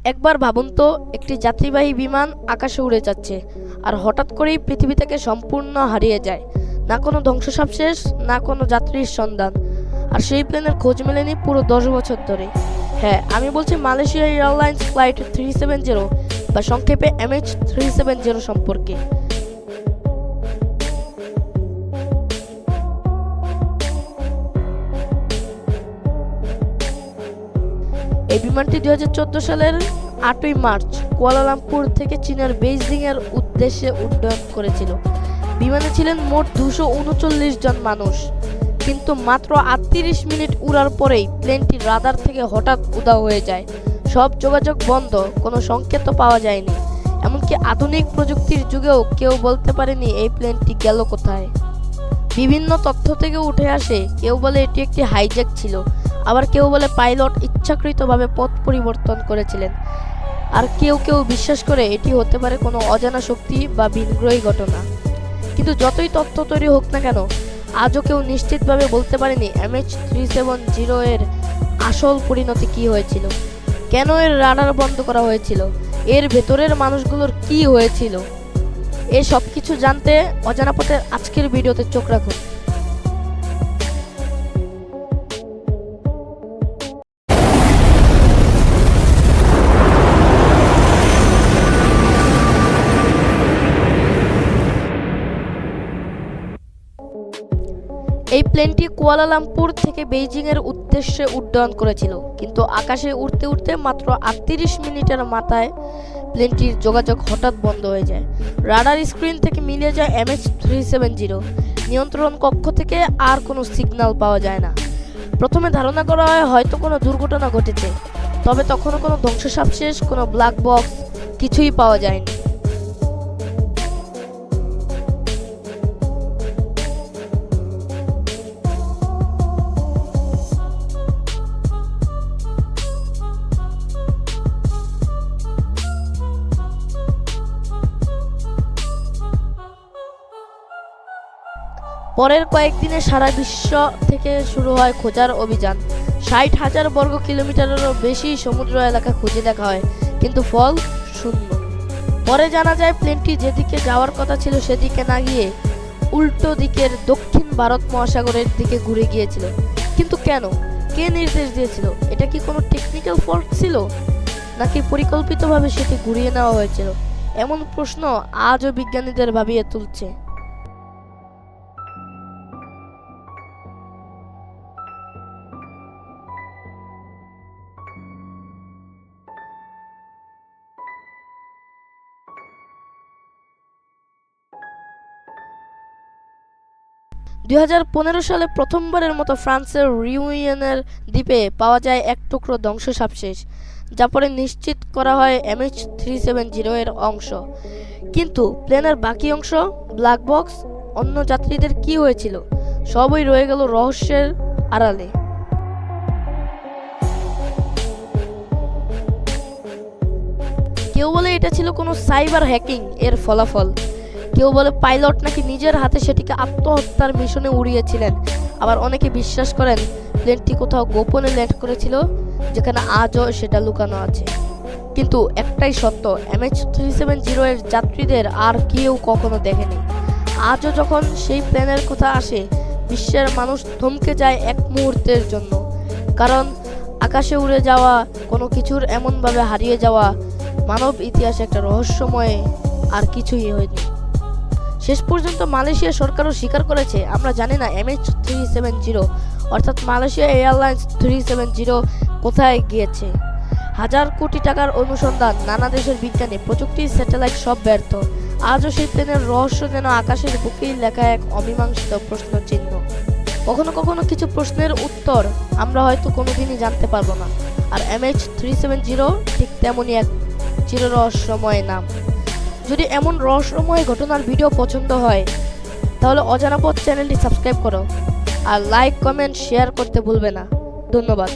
একবার ভাবুন তো, একটি যাত্রীবাহী বিমান আকাশে উড়ে যাচ্ছে আর হঠাৎ করেই পৃথিবী থেকে সম্পূর্ণ হারিয়ে যায়। না কোনো ধ্বংসাবশেষ, না কোনো যাত্রীর সন্ধান। আর সেই প্লেনের খোঁজ মেলেনি পুরো 10 বছর ধরে। হ্যাঁ, আমি বলছি মালয়েশিয়া এয়ারলাইন্স ফ্লাইট 370 বা সংক্ষেপে MH370 সম্পর্কে। এই বিমানটি 2014 সালের 8ই মার্চ কুয়ালালামপুর থেকে চীনের বেইজিং এর উদ্দেশ্যে উড্ডয়ন করেছিল। বিমানে ছিলেন মোট 239 জন মানুষ, কিন্তু মাত্র 38 মিনিট উড়ার পরেই প্লেনটি রাডার থেকে হঠাৎ উধাও হয়ে যায়। সব যোগাযোগ বন্ধ, কোনো সংকেত পাওয়া যায়নি। এমনকি আধুনিক প্রযুক্তির যুগেও কেউ বলতে পারেনি এই প্লেনটি গেল কোথায়। বিভিন্ন তথ্য থেকে উঠে আসে, কেউ বলে এটি একটি হাইজ্যাক ছিল, আবার কেউ বলে পাইলট ইচ্ছাকৃতভাবে পথ পরিবর্তন করেছিলেন, আর কেউ কেউ বিশ্বাস করে এটি হতে পারে কোনো অজানা শক্তি বা ভিনগ্রহী ঘটনা। কিন্তু যতই তথ্য তৈরি হোক না কেন, আজও কেউ নিশ্চিতভাবে বলতে পারেনি MH370 এর আসল পরিণতি কী হয়েছিল, কেন এর রাডার বন্ধ করা হয়েছিল, এর ভেতরের মানুষগুলোর কি হয়েছিল। এই সব কিছু জানতে অজানা পথের আজকের ভিডিওতে চোখ রাখুন। এই প্লেনটি কুয়ালালামপুর থেকে বেইজিং এর উদ্দেশ্যে উড্ডয়ন করেছিল, কিন্তু আকাশে উড়তে উড়তে মাত্র 38 মিনিটের মাথায় প্লেনটির যোগাযোগ হঠাৎ বন্ধ হয়ে যায়। রাডার স্ক্রিন থেকে মিলিয়ে যায় MH370। নিয়ন্ত্রণ কক্ষ থেকে আর কোনো সিগন্যাল পাওয়া যায় না। প্রথমে ধারণা করা হয় হয়তো কোনো দুর্ঘটনা ঘটেছে, তবে তখনও কোনো ধ্বংসাবশেষ, কোনো ব্ল্যাক বক্স কিছুই পাওয়া যায়নি। পরের কয়েকদিনে সারা বিশ্ব থেকে শুরু হয় খোঁজার অভিযান। 60,000 বর্গ কিলোমিটারেরও বেশি সমুদ্র এলাকা খুঁজে দেখা হয়, কিন্তু ফল শূন্য। পরে জানা যায় প্লেনটি যেদিকে যাওয়ার কথা ছিল সেদিকে না গিয়ে উল্টো দিকের দক্ষিণ ভারত মহাসাগরের দিকে ঘুরে গিয়েছিল। কিন্তু কেন? কে নির্দেশ দিয়েছিল? এটা কি কোনো টেকনিক্যাল ফল্ট ছিল, নাকি পরিকল্পিতভাবে সেটি ঘুরিয়ে নেওয়া হয়েছিল? এমন প্রশ্ন আজও বিজ্ঞানীদের ভাবিয়ে তুলছে। দুই 2015 সালে প্রথমবারের মতো ফ্রান্সের রিউনিয়নের দ্বীপে পাওয়া যায় এক টুকরো ধ্বংসাবশেষ, যা পরে নিশ্চিত করা হয় MH370 এর অংশ। কিন্তু প্লেনের বাকি অংশ, ব্ল্যাক বক্স, অন্য যাত্রীদের কি হয়েছিল, সবই রয়ে গেল রহস্যের আড়ালে। কেউ বলে এটা ছিল কোনো সাইবার হ্যাকিং এর ফলাফল, কেউ বলে পাইলট নাকি নিজের হাতে সেটিকে আত্মহত্যার মিশনে উড়িয়েছিলেন। আবার অনেকে বিশ্বাস করেন প্লেনটি কোথাও গোপনে ল্যান্ড করেছিল, যেখানে আজও সেটা লুকানো আছে। কিন্তু একটাই সত্য, MH370 এর যাত্রীদের আর কেউ কখনো দেখেনি। আজও যখন সেই প্লেনের কথা আসে, বিশ্বের মানুষ থমকে যায় এক মুহূর্তের জন্য, কারণ আকাশে উড়ে যাওয়া কোনো কিছুর এমনভাবে হারিয়ে যাওয়া মানব ইতিহাসে একটা রহস্যময় আর কিছুই হয়নি। শেষ পর্যন্ত মালয়েশিয়া সরকারও স্বীকার করেছে, আমরা জানি না MH370 অর্থাৎ মালয়েশিয়া এয়ারলাইন্স 370 কোথায় গিয়েছে। হাজার কোটি টাকার অনুসন্ধান, নানা দেশের বিজ্ঞানী, প্রযুক্তি, স্যাটেলাইট সব ব্যর্থ। আজও সেই প্লেনের রহস্য যেন আকাশের বুকেই লেখা এক অমীমাংসিত প্রশ্ন চিহ্ন। কখনো কখনো কিছু প্রশ্নের উত্তর আমরা হয়তো কোনোদিনই জানতে পারবো না, আর MH370 ঠিক তেমনই এক চিররহস্যময় নাম। যদি এমন রহস্যময় ঘটনার ভিডিও পছন্দ হয়, তাহলে অজানা পথ চ্যানেলটি সাবস্ক্রাইব করো, আর লাইক, কমেন্ট, শেয়ার করতে ভুলবে না। ধন্যবাদ।